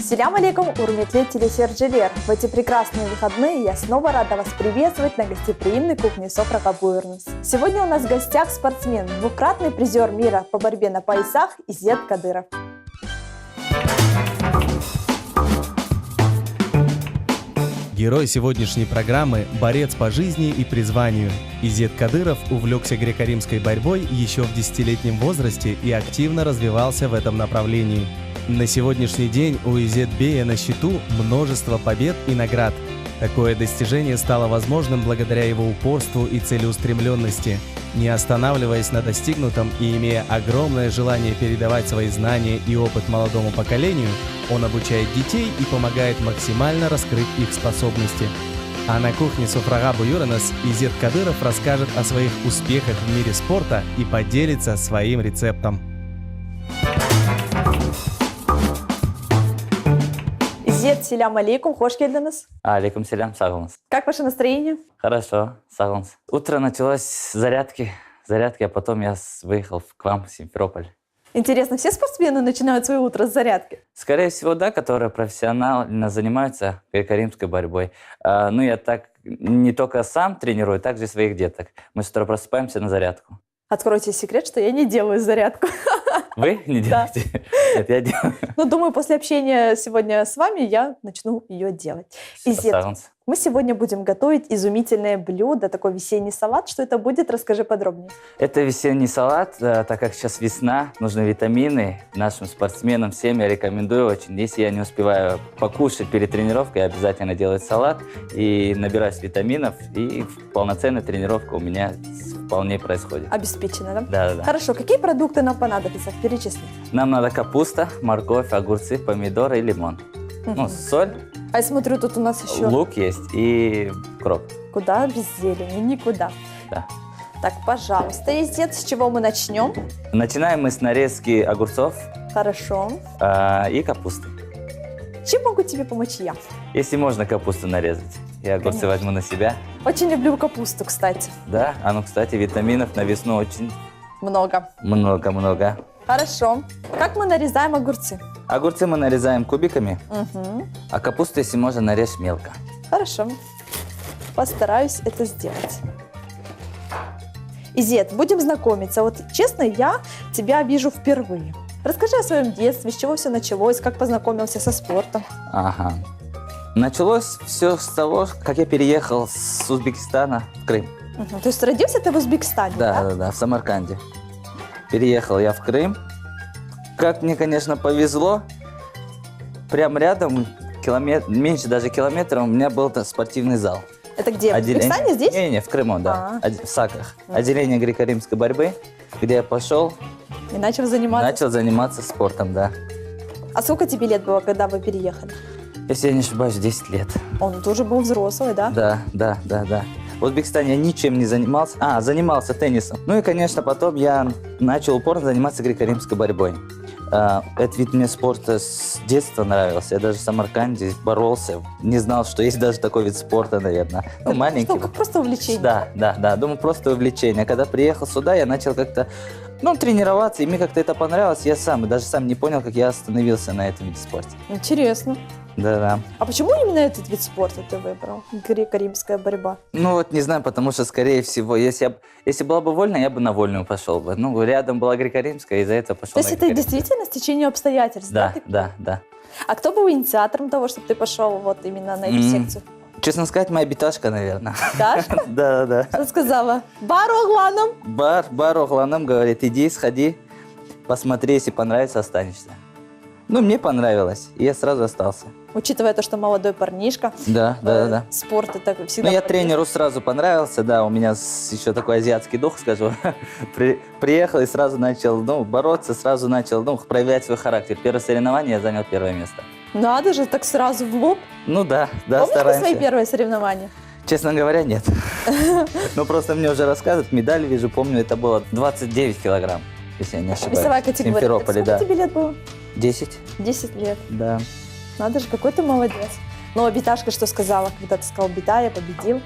Селям алейкум, урметли телесерджелер. В эти прекрасные выходные я снова рада вас приветствовать на гостеприимной кухне Софрака Буйрнус. Сегодня у нас в гостях спортсмен, двукратный призер мира по борьбе на поясах Изет Кадыров. Герой сегодняшней программы – борец по жизни и призванию. Изет Кадыров увлекся греко-римской борьбой еще в 10-летнем возрасте и активно развивался в этом направлении. На сегодняшний день у Изет Бея на счету множество побед и наград. Такое достижение стало возможным благодаря его упорству и целеустремленности. Не останавливаясь на достигнутом и имея огромное желание передавать свои знания и опыт молодому поколению, он обучает детей и помогает максимально раскрыть их способности. А на кухне Софрака Буйрнус Изет Кадыров расскажет о своих успехах в мире спорта и поделится своим рецептом. Изет, селям алейкум, хош келдіңіз. Алейкум селям, сағылыңыз. Как ваше настроение? Хорошо, сағылыңыз. Утро началось с зарядки, а потом я выехал к вам в Симферополь. Интересно, все спортсмены начинают свое утро с зарядки? Скорее всего, да, которые профессионально занимаются греко-римской борьбой. Я так не только сам тренирую, также и своих деток. Мы с утра просыпаемся на зарядку. Откройте секрет, что я не делаю зарядку. Вы не делаете? Да. Нет, я делаю. Думаю, после общения сегодня с вами я начну ее делать. Изет, мы сегодня будем готовить изумительное блюдо, такой весенний салат. Что это будет? Расскажи подробнее. Это весенний салат, так как сейчас весна, нужны витамины. Нашим спортсменам всем я рекомендую очень. Если я не успеваю покушать перед тренировкой, я обязательно делаю салат и набираюсь витаминов. И полноценная тренировка у меня вполне происходит. Обеспечено, да? Да. Хорошо, какие продукты нам понадобятся? Перечисли. Нам надо капуста, морковь, огурцы, помидоры и лимон. Соль. А я смотрю, тут у нас еще... Лук есть и укроп. Куда без зелени? Никуда. Да. Так, пожалуйста, Изет, с чего мы начнем? Начинаем мы с нарезки огурцов. Хорошо. И капусты. Чем могу тебе помочь я? Если можно капусту нарезать. Я огурцы возьму на себя. Очень люблю капусту, кстати. Да, кстати, витаминов на весну очень... Много. Много. Хорошо. Как мы нарезаем огурцы? Огурцы мы нарезаем кубиками, Угу. а капусту, если можно, нарежь мелко. Хорошо. Постараюсь это сделать. Изет, будем знакомиться. Вот честно, я тебя вижу впервые. Расскажи о своем детстве, с чего все началось, как познакомился со спортом. Ага. Началось все с того, как я переехал с Узбекистана в Крым. Угу. То есть родился ты в Узбекистане, да? Да, в Самарканде. Переехал я в Крым. Как мне, конечно, повезло, прям рядом, меньше даже километра, у меня был спортивный зал. Это где? В Узбекистане здесь? Не, в Крыму, да, в Саках. Отделение греко-римской борьбы, где я пошел и начал заниматься спортом, да. А сколько тебе лет было, когда вы переехали? Если я не ошибаюсь, 10 лет. Он тоже был взрослый, да? Да. В Узбекистане я ничем не занимался. Занимался теннисом. И, конечно, потом я начал упорно заниматься греко-римской борьбой. Этот вид мне спорта с детства нравился. Я даже в Самарканде боролся. Не знал, что есть даже такой вид спорта, наверное. Маленький. Что, как просто увлечение? Да. Думаю, просто увлечение. Когда приехал сюда, я начал как-то тренироваться, и мне как-то это понравилось. Я даже сам не понял, как я остановился на этом виде спорта. Интересно. Да. А почему именно этот вид спорта ты выбрал? Греко-римская борьба. Не знаю, потому что, скорее всего, если была бы вольная, я бы на вольную пошел бы. Рядом была греко-римская, из-за этого пошел. То есть это действительно стечение обстоятельств? Да. А кто был инициатором того, чтобы ты пошел вот именно на эту секцию? Честно сказать, моя биташка, наверное. Дашка? Да. Что сказала? Бар огланом? Бар огланом, говорит, иди, сходи, посмотри, если понравится, останешься. Мне понравилось, и я сразу остался. Учитывая то, что молодой парнишка. Да. Спорт это всегда... Я тренеру сразу понравился, да, у меня еще такой азиатский дух, скажу. Приехал и сразу начал, бороться, сразу начал, проявлять свой характер. Первое соревнование я занял первое место. Надо же, так сразу в лоб. Да, Помнишь стараемся. свои первые соревнования? Честно говоря, нет. Просто мне уже рассказывают, медаль вижу, помню, это было 29 килограмм, если я не ошибаюсь. Весовая категория. В Симферополе, да. Сколько тебе лет было? 10. 10 лет. Да. Надо же, какой ты молодец. А Биташка что сказала, когда ты сказал, Бита, я победил?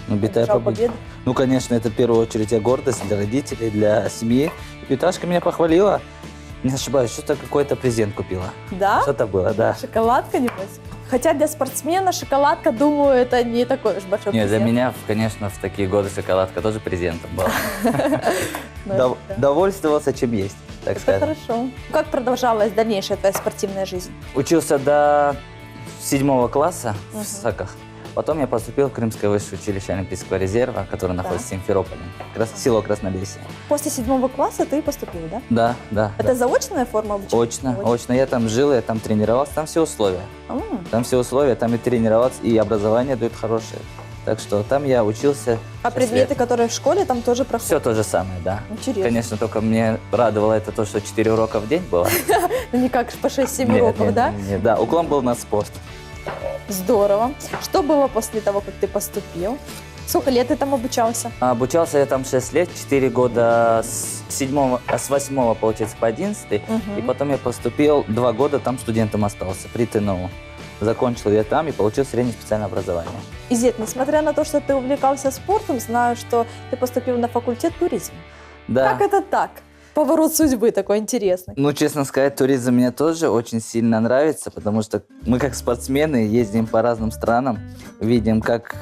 Бита победил. Конечно, это в первую очередь гордость для родителей, для семьи. Биташка меня похвалила. не ошибаюсь, что-то какой-то презент купила. Да? Что-то было, да. Шоколадка, небось? Хотя для спортсмена шоколадка, думаю, это не такой уж большой Нет, для презент. меня, конечно, в такие годы шоколадка тоже презентом была. Да. Довольствовался, чем есть, так Это сказать. хорошо. Как продолжалась дальнейшая твоя спортивная жизнь? Учился до 7 класса Мгм. в САКах. Потом я поступил в Крымское высшее училище Олимпийского резерва, которое находится в Симферополе, село Краснолесье. После 7 класса ты поступил, да? Да, да. Это заочная форма обучения? Очно, очно. Я там жил, я там тренировался, там все условия. Там все условия, там и тренироваться, и образование дают хорошее. Так что там я учился. А предметы, которые в школе, там тоже проходят? Все то же самое, да. Интересно. Конечно, только мне радовало это то, что 4 урока в день было. Ну, не как по 6-7 Нет, уроков, нет, да? нет, да, уклон был на спорт. Здорово. Что было после того, как ты поступил? Сколько лет ты там обучался? Обучался я там 6 лет, 4 года с 8, получается, по 11. Мгм. И потом я поступил, 2 года там студентом остался при ТНУ. Закончил я там и получил среднее специальное образование. Изет, несмотря на то, что ты увлекался спортом, знаю, что ты поступил на факультет туризма. Да. Как это так? Поворот судьбы такой интересный. Ну, честно сказать, туризм мне тоже очень сильно нравится, потому что мы как спортсмены ездим по разным странам, видим, как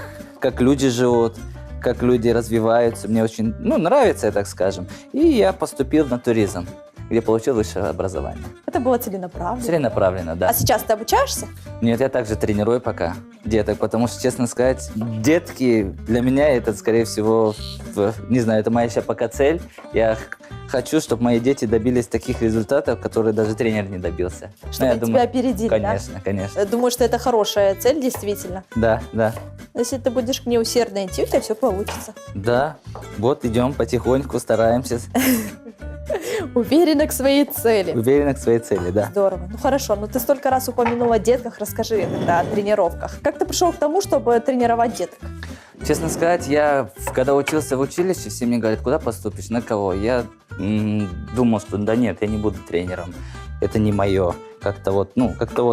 люди живут, как люди развиваются. Мне очень, нравится, так скажем. И я поступил на туризм, где получил высшее образование. Это было целенаправленно. Целенаправленно, да. А сейчас ты обучаешься? Нет, я также тренирую пока деток, потому что, честно сказать, детки для меня это, скорее всего, не знаю, это моя сейчас пока цель. Я хочу, чтобы мои дети добились таких результатов, которые даже тренер не добился. Чтобы Я тебя думаю, опередили, конечно, да? конечно. Думаю, что это хорошая цель, действительно. Да, да. Если ты будешь к ней усердно идти, у тебя все получится. Да, вот идем потихоньку, стараемся, Уверена к своей цели. уверены к своей цели, да. Здорово. Ну хорошо, но ты столько раз упомянул о детках, расскажи тогда о тренировках. Как ты пришел к тому, чтобы тренировать деток? Честно сказать, я, когда учился в училище, все мне говорят, куда поступишь, на кого? Я думал, что да нет, я не буду тренером, это не мое, как-то вот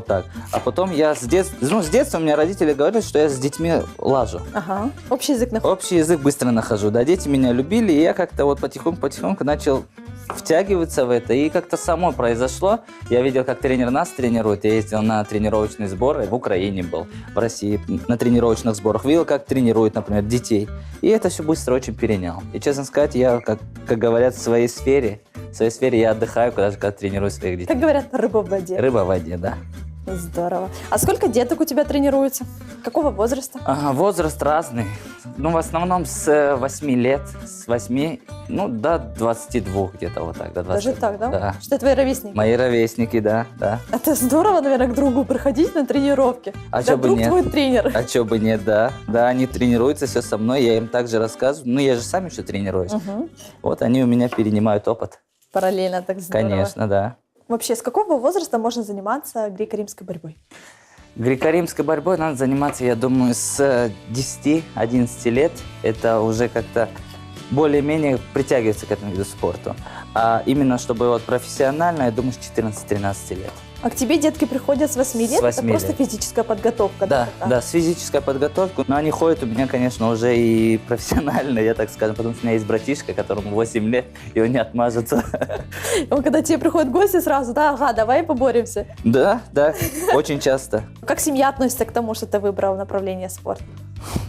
так. А потом я с детства у меня родители говорят, что я с детьми лажу. Ага. Общий язык находишь. Общий язык быстро нахожу, да, дети меня любили, и я как-то вот потихоньку начал втягиваться в это, и как-то само произошло. Я видел, как тренер нас тренирует, я ездил на тренировочные сборы, в Украине был, в России, на тренировочных сборах, видел, как тренируют, например, детей. И это все быстро очень перенял. И, честно сказать, я, как говорят, в своей сфере я отдыхаю, когда тренирую своих детей. Как говорят, рыба в воде. Рыба в воде, да. Здорово. А сколько деток у тебя тренируется? Какого возраста? Ага, возраст разный. В основном с 8 лет, с 8, до 22 где-то вот так, до 20. Даже так, да? Да. Что твои ровесники? Мои ровесники, да. Это здорово, наверное, к другу приходить на тренировки. А Да, чё бы друг нет? твой тренер. А чё бы нет, да. Да, они тренируются все со мной, я им также рассказываю. Я же сам еще тренируюсь. Мгм. Вот они у меня перенимают опыт. Параллельно так здорово. Конечно, да. Вообще, с какого возраста можно заниматься греко-римской борьбой? Греко-римской борьбой надо заниматься, я думаю, с 10-11 лет. Это уже как-то более-менее притягивается к этому виду спорту. А именно, чтобы вот профессионально, я думаю, с 14-13 лет. А к тебе детки приходят с 8 лет? С 8 Это просто лет. физическая подготовка? Да, такая? да, с физической подготовкой. Но они ходят у меня, конечно, уже и профессионально, я так скажу, потому что у меня есть братишка, которому 8 лет, и он не отмажется. Он, когда тебе приходят гости сразу, да, ага, давай поборемся. Да, очень часто. Как семья относится к тому, что ты выбрал направление спорта?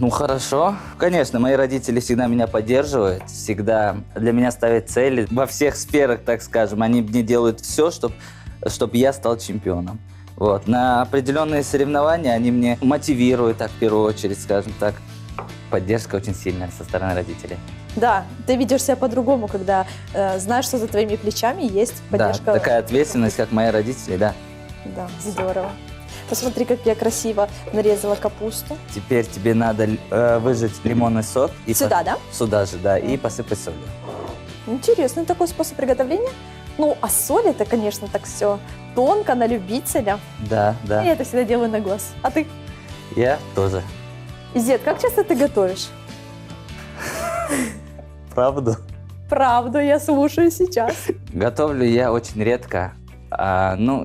Ну, хорошо. Конечно, мои родители всегда меня поддерживают, всегда для меня ставят цели во всех сферах, так скажем. Они мне делают все, чтобы я стал чемпионом. Вот. На определенные соревнования они мне мотивируют, так, в первую очередь, скажем так. Поддержка очень сильная со стороны родителей. Да, ты ведешь себя по-другому, когда знаешь, что за твоими плечами есть поддержка. Да, такая ответственность, как мои родители, да. Да, здорово. Посмотри, как я красиво нарезала капусту. Теперь тебе надо выжать лимонный сок. И Сюда, да? Сюда же, да, и посыпать солью. Интересный такой способ приготовления. Ну, а соль это, конечно, так все тонко, на любителя. Да. Я это всегда делаю на глаз. А ты? Я тоже. Изет, как часто ты готовишь? Правду? Правду, я слушаю сейчас. Готовлю я очень редко.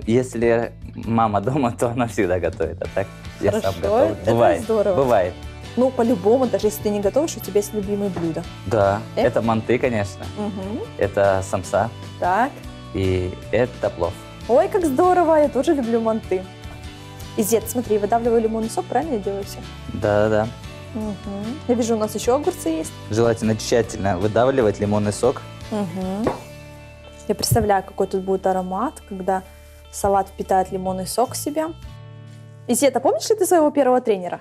Если мама дома, то она всегда готовит. А так я сам Хорошо, готовлю. это Бывает. здорово. Бывает. Ну, по-любому, даже если ты не готовишь, у тебя есть любимое блюдо. Да. Э? Это манты, конечно. Угу. Это самса. Так, и это плов. Ой, как здорово, я тоже люблю манты. Изет, смотри, выдавливаю лимонный сок, правильно я делаю все? Да-да-да. Мгм. Я вижу, у нас еще огурцы есть. Желательно тщательно выдавливать лимонный сок. Мгм. Я представляю, какой тут будет аромат, когда салат впитает лимонный сок в себя. Изет, а помнишь ли ты своего первого тренера?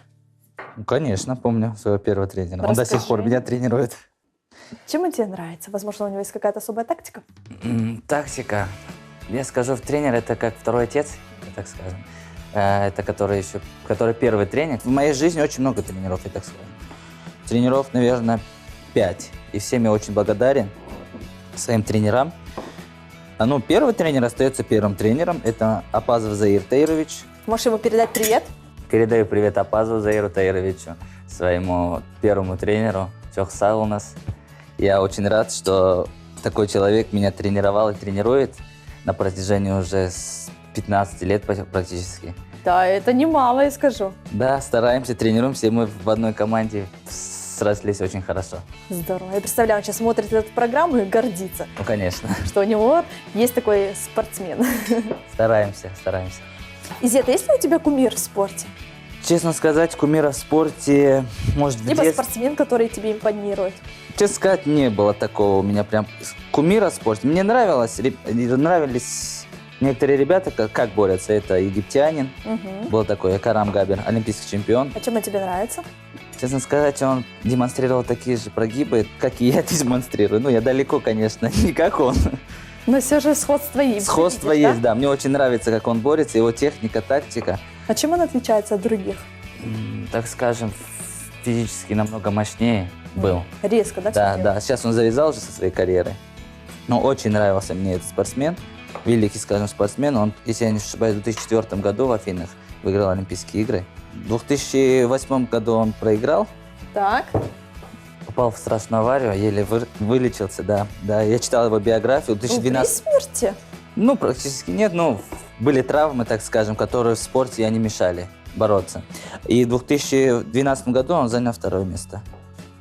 Ну, конечно, помню своего первого тренера. Он до сих Расскажи. пор меня тренирует. Чем он тебе нравится? Возможно, у него есть какая-то особая тактика? Тактика. Я скажу, тренер это как второй отец, так скажем. Это который первый тренер. В моей жизни очень много тренеров, я так скажу. Тренеров, наверное, 5. И всем я очень благодарен своим тренерам. Первый тренер остается первым тренером. Это Апазов Заир Таирович. Можешь ему передать привет? Передаю привет Апазову Заиру Таировичу, своему первому тренеру. Чохсал у нас. Я очень рад, что такой человек меня тренировал и тренирует на протяжении уже 15 лет практически. Да, это немало, я скажу. Да, стараемся, тренируемся, и мы в одной команде срослись очень хорошо. Здорово. Я представляю, он сейчас смотрит эту программу и гордится, Ну, конечно, что у него есть такой спортсмен. стараемся. Изет, есть ли у тебя кумир в спорте? Честно сказать, кумира в спорте, может, в Либо детстве... спортсмен, который тебе импонирует? Честно сказать, не было такого у меня прям кумира в спорте. Мне нравились некоторые ребята, как борются. Это египтянин, Мгм. был такой Карам Габер, олимпийский чемпион. А чем он тебе нравится? Честно сказать, он демонстрировал такие же прогибы, как и я демонстрирую. Я далеко, конечно, не как он. Но все же сходство есть. Сходство видишь, есть, да. Мне очень нравится, как он борется, его техника, тактика. А чем он отличается от других? Так скажем, физически намного мощнее был. Резко, да? Да, всё да. Сейчас он завязал уже со своей карьерой. Но очень нравился мне этот спортсмен. Великий, скажем, спортсмен. Он, если я не ошибаюсь, в 2004 году в Афинах выиграл Олимпийские игры. В 2008 году он проиграл. Так. Попал в страшную аварию, еле вылечился, да. Да, я читал его биографию. В При 2012... смерти? Практически нет, были травмы, так скажем, которые в спорте я не мешали бороться. И в 2012 году он занял 2 место на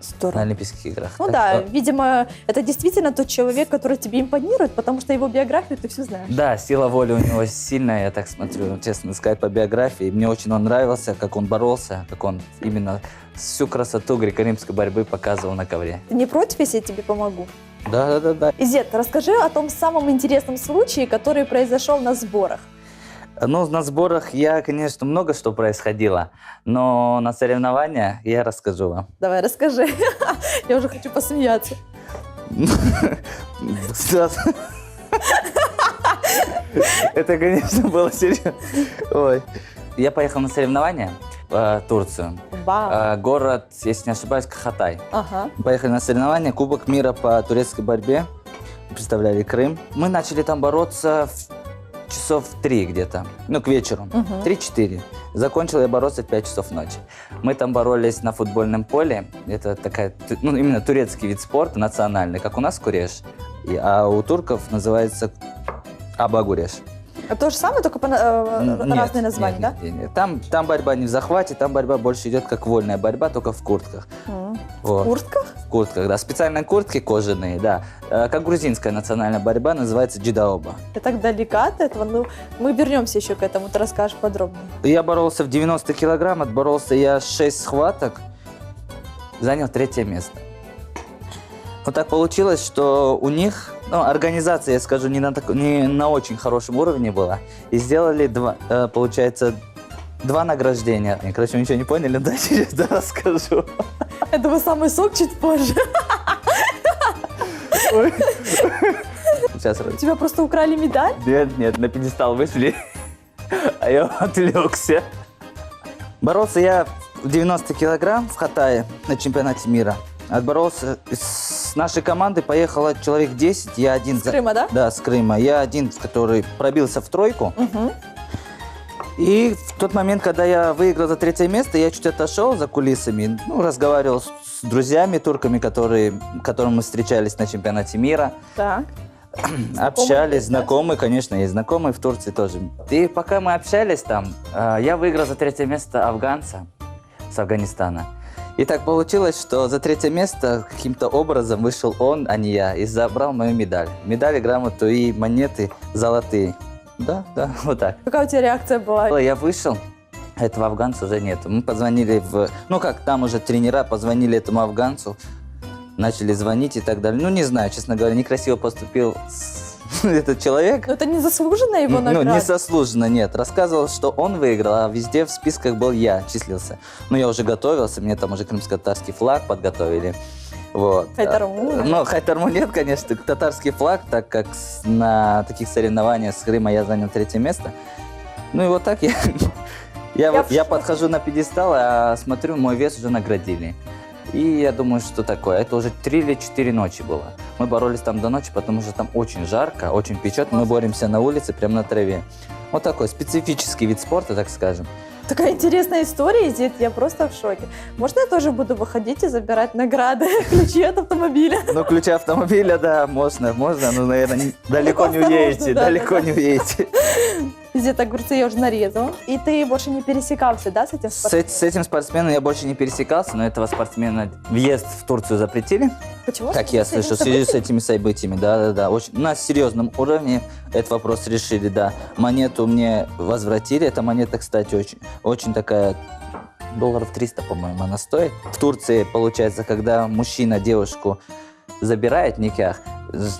Здорово. Олимпийских играх. Ну Так да, что- видимо, это действительно тот человек, который тебе импонирует, потому что его биографию ты все знаешь. Да, сила воли у него сильная, я так смотрю, честно сказать, по биографии. Мне очень он нравился, как он боролся, как он именно всю красоту греко-римской борьбы показывал на ковре. Ты не против, если я тебе помогу? Да. Изет, расскажи о том самом интересном случае, который произошел на сборах. На сборах конечно, много что происходило, но на соревнованиях я расскажу вам. Давай, расскажи. Я уже хочу посмеяться. Это, конечно, было серьезно. Ой. Я поехал на соревнования в Турцию. Вау. Город, если не ошибаюсь, Кахатай. Ага. Поехали на соревнования, Кубок мира по турецкой борьбе. Представляли Крым. Мы начали там бороться в часов 3 где-то, к вечеру. Мгм. 3-4. Закончил я бороться в 5 часов ночи. Мы там боролись на футбольном поле. Это именно турецкий вид спорта, национальный, как у нас куреш. А у турков называется абагуреш. А то же самое, только разные названия, да? Нет. Там борьба не в захвате, там борьба больше идет как вольная борьба, только в куртках. М. Вот. В куртках? В куртках, да. Специальные куртки кожаные, да. Как грузинская национальная борьба, называется джидаоба. Я так далека от этого. Ну, мы вернемся еще к этому, ты расскажешь подробнее. Я боролся в 90 килограмм, отборолся я 6 схваток, занял 3 место. Вот так получилось, что у них, организация, я скажу, не на очень хорошем уровне была. И сделали 2 награждения. Короче, вы ничего не поняли, дальше расскажу. Я думаю, самый сок чуть позже. Сейчас. У тебя просто украли медаль? Нет, на пьедестал вышли, а я отвлекся. Боролся я в 90 килограмм в Хатае на чемпионате мира. Отборолся. С нашей команды поехало человек 10, я один. С Крыма, да? Да, с Крыма. Я один, который пробился в 3. Угу. И в тот момент, когда я выиграл за 3 место, я чуть отошел за кулисами, разговаривал с друзьями турками, которым мы встречались на чемпионате мира. Так. Общались, есть, да? знакомые, конечно, есть знакомые в Турции тоже. И пока мы общались там, я выиграл за 3 место афганца с Афганистана. И так получилось, что за третье место каким-то образом вышел он, а не я, и забрал мою медаль. Медаль, грамоту и монеты золотые. Да, вот так. Какая у тебя реакция была? Я вышел, а этого афганца уже нет. Мы позвонили там уже тренера позвонили этому афганцу, начали звонить и так далее. Ну, не знаю, честно говоря, некрасиво поступил этот человек. Но это не заслуженно его награда? Не заслуженно, нет. Рассказывал, что он выиграл, а везде в списках был я, числился. Ну, я уже готовился, мне там уже крымско-татарский флаг подготовили. Вот. Хайтарму? Ну, хайтарму нет, конечно, татарский флаг, так как на таких соревнованиях с Крыма я занял 3 место. Ну и вот так я подхожу на пьедестал, а смотрю, мой вес уже наградили. И я думаю, что такое. Это уже 3 или 4 ночи было. Мы боролись там до ночи, потому что там очень жарко, очень печет. Мы боремся на улице, прямо на траве. Вот такой специфический вид спорта, так скажем. Такая интересная история, Изет, я просто в шоке. Можно я тоже буду выходить и забирать награды, ключи от автомобиля? Ну, ключи автомобиля, да, можно, но, наверное, далеко не уедете, не уедете. Изет, огурцы я уже нарезала. И ты больше не пересекался, да, с этим спортсменом? С этим спортсменом я больше не пересекался, но этого спортсмена въезд в Турцию запретили. Почему? Как я слышал, в связи с этими событиями, да. Очень, на серьезном уровне этот вопрос решили, да. Монету мне возвратили. Эта монета, кстати, очень такая, долларов 300, по-моему, она стоит. В Турции, получается, когда мужчина девушку забирает в никях,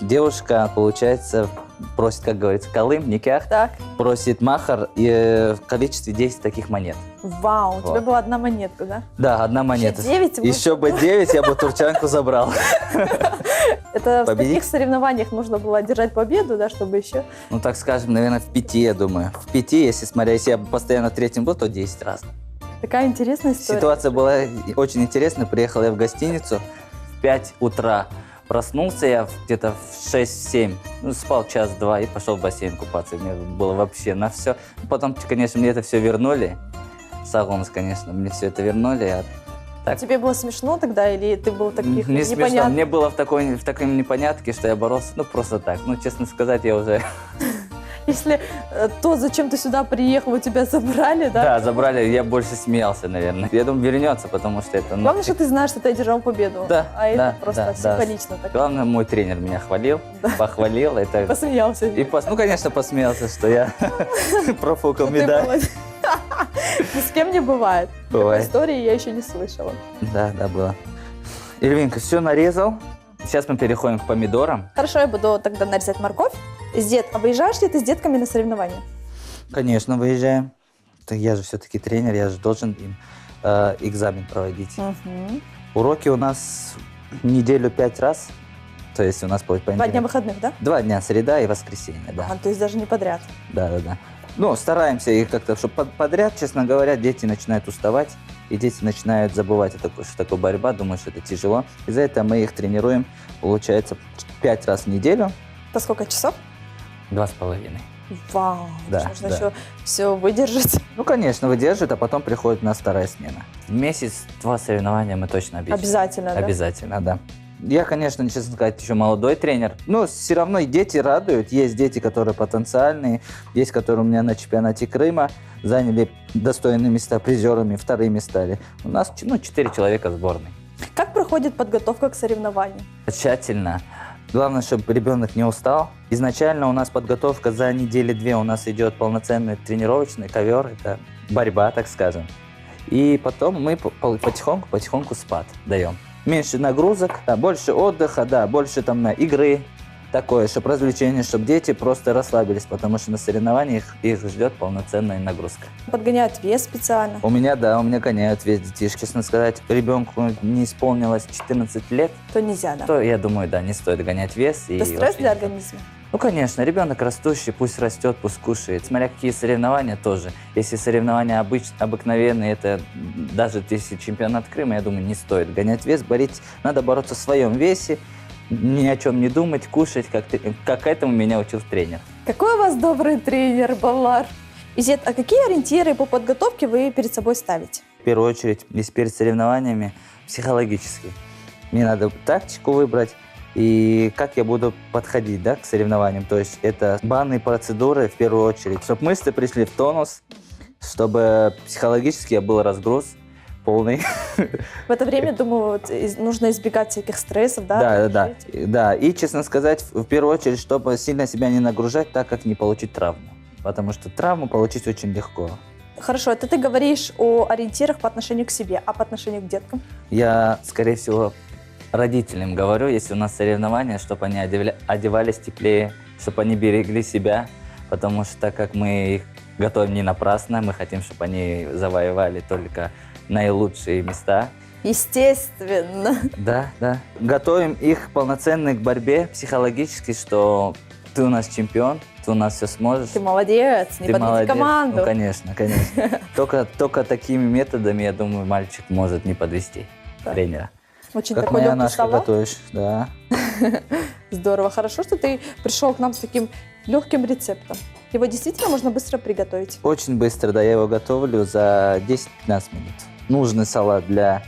девушка, получается, просит, как говорится, калым, никях, Так. просит махар в количестве 10 таких монет. Вау, у тебя была одна монетка, да? Да, одна монета. Еще 9? Еще бы 9, я бы турчанку забрал. Это в Победить? таких соревнованиях нужно было одержать победу, да, чтобы еще... Ну, так скажем, наверное, в 5, я думаю. В 5, если я бы постоянно 3 был, то 10 раз. Такая интересная история. Ситуация была очень интересная. Приехал я в гостиницу в 5 утра. Проснулся я где-то в 6-7, спал час-два и пошел в бассейн купаться. Мне было вообще на все. Потом, конечно, мне это все вернули. Сагомс, конечно, мне все это вернули. Так. Тебе было смешно тогда или ты был таких Не смешно. непонятных? Мне было в такой непонятке, что я боролся, просто так. Честно сказать, я уже... Если то, зачем ты сюда приехал, у тебя забрали, да? Да, забрали, я больше смеялся, наверное. Я думаю, вернется, потому что это... Главное, что ты знаешь, что ты одержал победу. Да, а это да, просто да. символично. Так. Главное, мой тренер меня хвалил, похвалил. Это... Посмеялся. Конечно, посмеялся, что я профукал медаль. Ни с кем не бывает. Бывает. Такой истории я еще не слышала. Да, было. Ильвинка, все нарезал. Сейчас мы переходим к помидорам. Хорошо, я буду тогда нарезать морковь. А выезжаешь ли ты с детками на соревнования? Конечно, выезжаем. Я же все-таки тренер, я же должен им экзамен проводить. Угу. Уроки у нас в неделю 5 раз. То есть у нас по 2 дня выходных, да? 2 дня, среда и воскресенье, да. То есть даже не подряд. Да. Стараемся их как-то, чтобы подряд, честно говоря, дети начинают уставать, и дети начинают забывать, что такое борьба, думают, что это тяжело. Из-за этого мы их тренируем, получается, 5 раз в неделю. По сколько часов? 2,5. Вау, Да, нужно да. еще все выдержать. Конечно, выдерживают, а потом приходит у нас 2-я смена. В месяц 2 соревнования мы точно обещаем. Обязательно, да? Обязательно, да. Я, конечно, честно сказать, еще молодой тренер, но все равно и дети радуют. Есть дети, которые потенциальные, есть, которые у меня на чемпионате Крыма заняли достойные места, призерами, 2-ми стали. У нас 4 человека сборной. Как проходит подготовка к соревнованию? Тщательно. Главное, чтобы ребенок не устал. Изначально у нас подготовка за недели 2 у нас идет полноценный тренировочный ковер, это борьба, так скажем. И потом мы потихоньку спад даем. Меньше нагрузок, да, больше отдыха, да, больше там на игры, такое, чтобы развлечение, чтобы дети просто расслабились, потому что на соревнованиях их ждет полноценная нагрузка. Подгоняют вес специально? У меня гоняют вес детишки. Честно сказать, ребенку не исполнилось 14 лет, То нельзя, да? то, я думаю, да, не стоит гонять вес. Это стресс для организма? Конечно, ребенок растущий, пусть растет, пусть кушает. Смотря какие соревнования тоже. Если соревнования обыкновенные, это даже если чемпионат Крыма, я думаю, не стоит гонять вес, надо бороться в своем весе, ни о чем не думать, кушать, как этому меня учил тренер. Какой у вас добрый тренер, Баллар. Изет, а какие ориентиры по подготовке вы перед собой ставите? В первую очередь, если перед соревнованиями, психологически. Мне надо тактику выбрать и как я буду подходить, к соревнованиям. То есть это банные процедуры в первую очередь, чтобы мышцы пришли в тонус, чтобы психологически я был разгруз. полный. В это время, думаю, вот, нужно избегать всяких стрессов, да? Да. И, честно сказать, в первую очередь, чтобы сильно себя не нагружать, так как не получить травму. Потому что травму получить очень легко. Хорошо, это ты говоришь о ориентирах по отношению к себе, а по отношению к деткам? Я, скорее всего, родителям говорю, если у нас соревнования, чтобы они одевались теплее, чтобы они берегли себя, потому что так как мы их готовим не напрасно, мы хотим, чтобы они завоевали только наилучшие места. Естественно. Да. Готовим их полноценно к борьбе психологически, что ты у нас чемпион, ты у нас все сможешь. Ты молодец, не Ты подведи молодец. команду. Ну, конечно. Только такими методами, я думаю, мальчик может не подвести Да. тренера. Очень Как такой моя легкий Нашка салат. готовишь, да. Здорово. Хорошо, что ты пришел к нам с таким легким рецептом. Его действительно можно быстро приготовить. Очень быстро, да, я его готовлю за 10-15 минут. Нужный салат для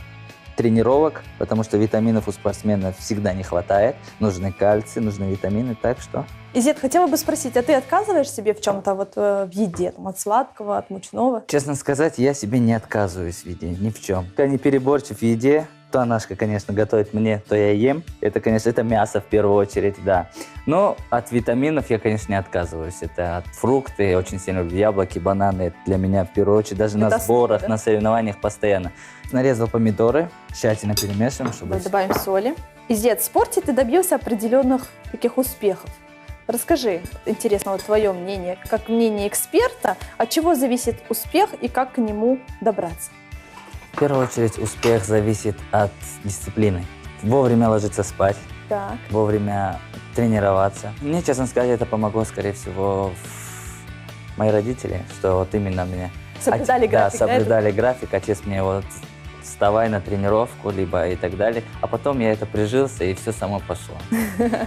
тренировок, потому что витаминов у спортсменов всегда не хватает. Нужны кальций, нужны витамины, так что... Изет, хотела бы спросить, а ты отказываешь себе в чем-то вот в еде, там, от сладкого, от мучного? Честно сказать, я себе не отказываюсь в еде, ни в чем. Я не переборчив в еде. То Анашка, конечно, готовит мне, то я ем. Это, конечно, это мясо в первую очередь, да. Но от витаминов я, конечно, не отказываюсь. Это от фрукты, я очень сильно люблю яблоки, бананы. Это для меня в первую очередь, даже Это на сборах, основа, да? на соревнованиях постоянно. Нарезал помидоры, тщательно перемешиваем, чтобы... Давай добавим соли. Изет, в спорте ты добился определенных таких успехов. Расскажи, интересно, вот твое мнение, как мнение эксперта, от чего зависит успех и как к нему добраться? В первую очередь успех зависит от дисциплины. Вовремя ложиться спать, Так. вовремя тренироваться. Мне, честно сказать, это помогло, скорее всего, мои родители, что вот именно мне... Соблюдали график, Да, да, соблюдали график. Отец мне вот вставай на тренировку, либо и так далее. А потом я это прижился, и все само пошло.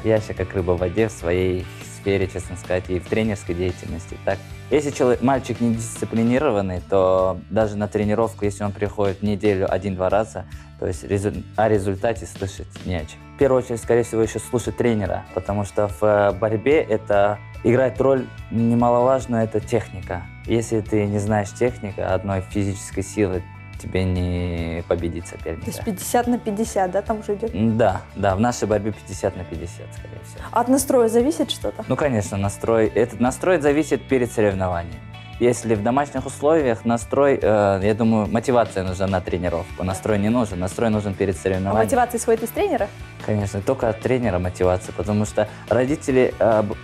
Я еще как рыба в воде в своей сфере, честно сказать, и в тренерской деятельности. Так, если мальчик не дисциплинированный, то даже на тренировку, если он приходит в неделю 1-2 раза, то есть о результате слышать не о чем. В первую очередь, скорее всего, еще слушать тренера, потому что в борьбе это играет роль немаловажную, это техника. Если ты не знаешь техника, одной физической силы тебе не победить соперника. То есть 50 на 50, да, там уже идет? Да, в нашей борьбе 50 на 50, скорее всего. А от настроя зависит что-то? Ну, конечно, настрой. Этот настрой зависит перед соревнованием. Если в домашних условиях настрой, я думаю, мотивация нужна на тренировку. Настрой не нужен, настрой нужен перед А соревнованием. мотивация исходит из тренера? Конечно, только от тренера мотивация, потому что родители,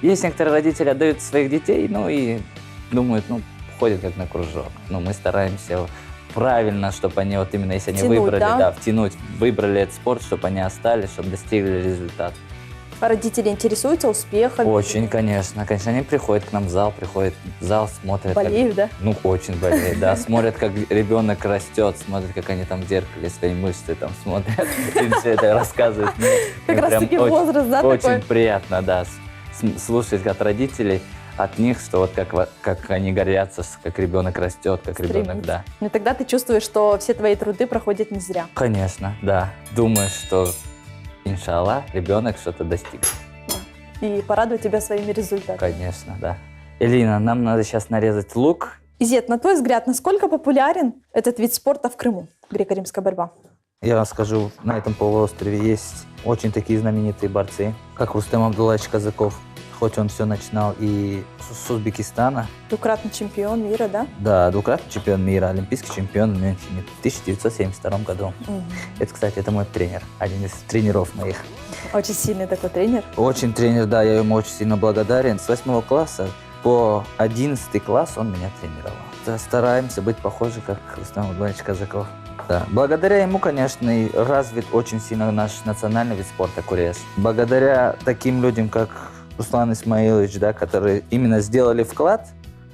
есть некоторые родители отдают своих детей, ну и думают, ну, ходят как на кружок. Но мы стараемся правильно, чтобы они вот именно, если они Втянуть, выбрали, да? втянуть, выбрали этот спорт, чтобы они остались, чтобы достигли результата. А родители интересуются успехами? Очень, конечно. Конечно, они приходят к нам в зал, смотрят. Болеют, да? Ну, очень болеют, да. Смотрят, как ребенок растет, смотрят, как они там в зеркале свои мышцы там смотрят. Им все это рассказывают. Как раз таки возраст, да, Очень такой? приятно, да, слушать от родителей, от них, что вот как они горятся, как ребенок растет, как ребенок, Стремится. да. Ну и тогда ты чувствуешь, что все твои труды проходят не зря. Конечно, да. Думаешь, что, иншаллах, ребенок что-то достиг. И порадует тебя своими результатами. Конечно, да. Элина, нам надо сейчас нарезать лук. Изет, на твой взгляд, насколько популярен этот вид спорта в Крыму, греко-римская борьба? Я вам скажу, на этом полуострове есть очень такие знаменитые борцы, как Рустем Абдуллаевич Казаков. Хоть он все начинал и с Узбекистана. Двукратный чемпион мира, да? Да, двукратный чемпион мира, олимпийский чемпион в Мюнхене в 1972 году. Это, кстати, это мой тренер, один из тренеров моих. Очень сильный такой тренер. Очень тренер, да, я ему очень сильно благодарен. С 8 класса по 11 класс он меня тренировал. Да, стараемся быть похожи, как Рустем Абдуллаевич Казаков. Да. Благодаря ему, конечно, и развит очень сильно наш национальный вид спорта куреш. Благодаря таким людям, как Руслан Исмаилович, да, которые именно сделали вклад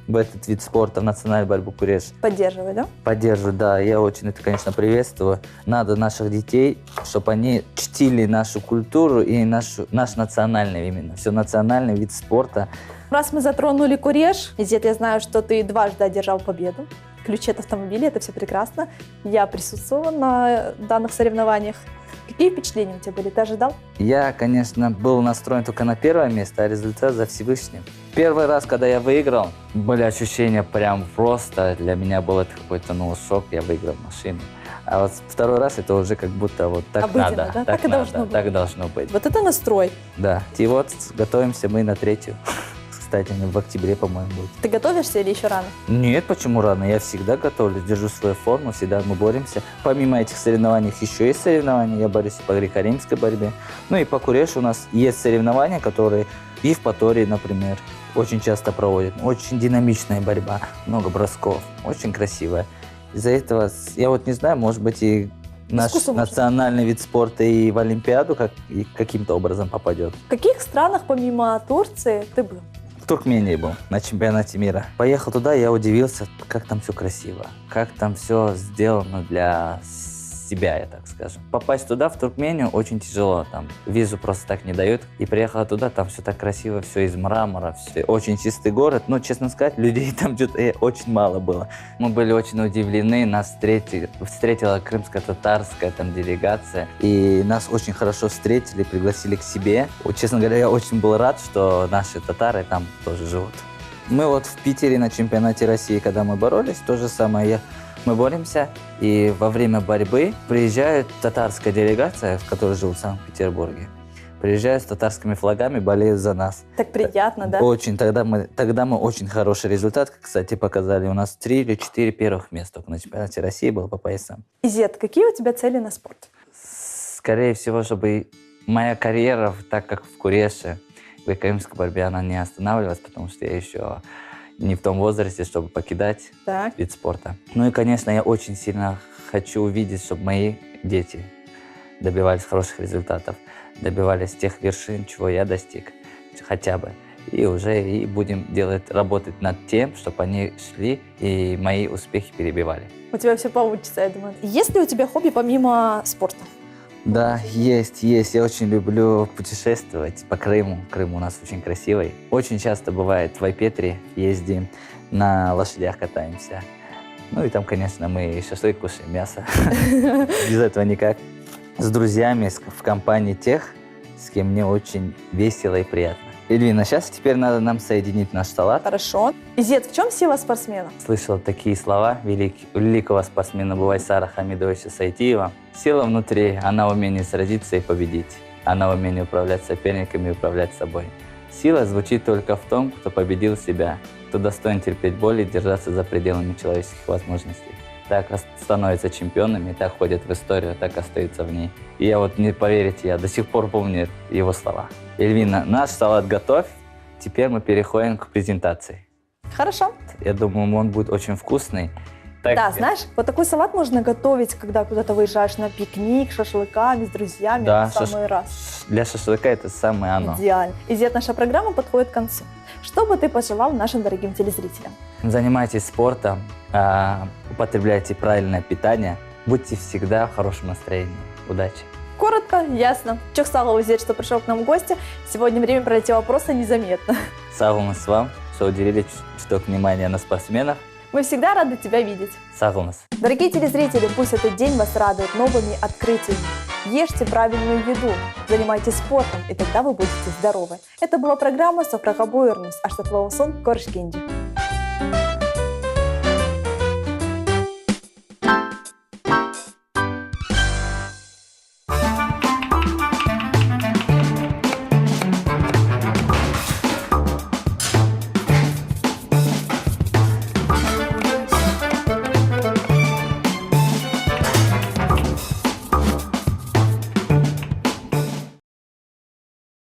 в этот вид спорта, в национальную борьбу куреш. Поддерживай, да? Поддерживаю, да, я очень это, конечно, приветствую. Надо наших детей, чтобы они чтили нашу культуру и наш национальный именно, все национальный вид спорта. Раз мы затронули куреш, Изет, я знаю, что ты дважды одержал победу. Ключи от автомобиля, это все прекрасно. Я присутствовала на данных соревнованиях. Какие впечатления у тебя были? Ты ожидал? Я, конечно, был настроен только на первое место, а результат за Всевышним. Первый раз, когда я выиграл, были ощущения прям просто. Для меня был это какой-то шок, я выиграл машину. А вот второй раз это уже как будто вот так Обыденно, надо. да? Так и надо, должно быть. так должно быть. Вот это настрой. Да. И вот готовимся мы на третью. Кстати, в октябре, по-моему, будет. Ты готовишься или еще рано? Нет, почему рано? Я всегда готовлюсь, держу свою форму, всегда мы боремся. Помимо этих соревнований еще есть соревнования. Я борюсь по греко-римской борьбе. Ну и по курешу у нас есть соревнования, которые и в Патории, например, очень часто проводят. Очень динамичная борьба, много бросков, очень красивая. Из-за этого, я вот не знаю, может быть, и наш Искусство можно. национальный вид спорта и в Олимпиаду каким-то образом попадет. В каких странах помимо Турции ты был? В Туркмении был на чемпионате мира. Поехал туда, я удивился, как там все красиво, как там все сделано для себя, я так скажу. Попасть туда, в Туркмению, очень тяжело. Там визу просто так не дают. И приехал туда, там все так красиво, все из мрамора, все, очень чистый город. Но, честно сказать, людей там что-то очень мало было. Мы были очень удивлены, нас встретила крымско-татарская там делегация. И нас очень хорошо встретили, пригласили к себе. Вот, честно говоря, я очень был рад, что наши татары там тоже живут. Мы вот в Питере на чемпионате России, когда мы боролись, то же самое. Мы боремся, и во время борьбы приезжает татарская делегация, которая живет в Санкт-Петербурге. Приезжают с татарскими флагами, болеют за нас. Так приятно, да? Очень. Тогда мы очень хороший результат, кстати, показали. У нас 3 или 4 первых места только на чемпионате России было по поясам. Изет, какие у тебя цели на спорт? Скорее всего, чтобы моя карьера, так как в Куреше, в греко-римской борьбе, она не останавливалась, потому что я еще не в том возрасте, чтобы покидать Так. вид спорта. Ну и, конечно, я очень сильно хочу увидеть, чтобы мои дети добивались хороших результатов, добивались тех вершин, чего я достиг, хотя бы. И уже будем работать над тем, чтобы они шли и мои успехи перебивали. У тебя все получится, я думаю. Есть ли у тебя хобби помимо спорта? Да, есть. Я очень люблю путешествовать по Крыму. Крым у нас очень красивый. Очень часто бывает в Айпетре ездим, на лошадях катаемся. Ну и там, конечно, мы шашлык кушаем, мясо. Без этого никак. С друзьями, в компании тех, с кем мне очень весело и приятно. Эльвина, сейчас теперь надо нам соединить наш салат. Хорошо. Изет, в чем сила спортсмена? Слышал такие слова великого спортсмена Буайсара Хамидовича Сайтиева. Сила внутри, она в умении сразиться и победить. Она в умении управлять соперниками и управлять собой. Сила звучит только в том, кто победил себя, кто достоин терпеть боль и держаться за пределами человеческих возможностей. Так становятся чемпионами, так ходят в историю, так остаются в ней. И я вот, не поверите, я до сих пор помню его слова. Эльвина, наш салат готов, теперь мы переходим к презентации. Хорошо. Я думаю, он будет очень вкусный. Так, Да, знаешь, вот такой салат можно готовить, когда куда-то выезжаешь на пикник, шашлыками, с друзьями. Да, в самый раз. для шашлыка это самое оно. Идеально. Изет, наша программа подходит к концу. Что бы ты пожелал нашим дорогим телезрителям? Занимайтесь спортом, употребляйте правильное питание, будьте всегда в хорошем настроении. Удачи! Коротко, ясно. Чухсалова Изет, что пришел к нам в гости. Сегодня время пролетело просто незаметно. Сагумас вам, что уделили чуток внимания на спортсменов. Мы всегда рады тебя видеть. Сагумас. Дорогие телезрители, пусть этот день вас радует новыми открытиями. Ешьте правильную еду, занимайтесь спортом, и тогда вы будете здоровы. Это была программа «Софрага Буйрнус», а что сон Коршкенди.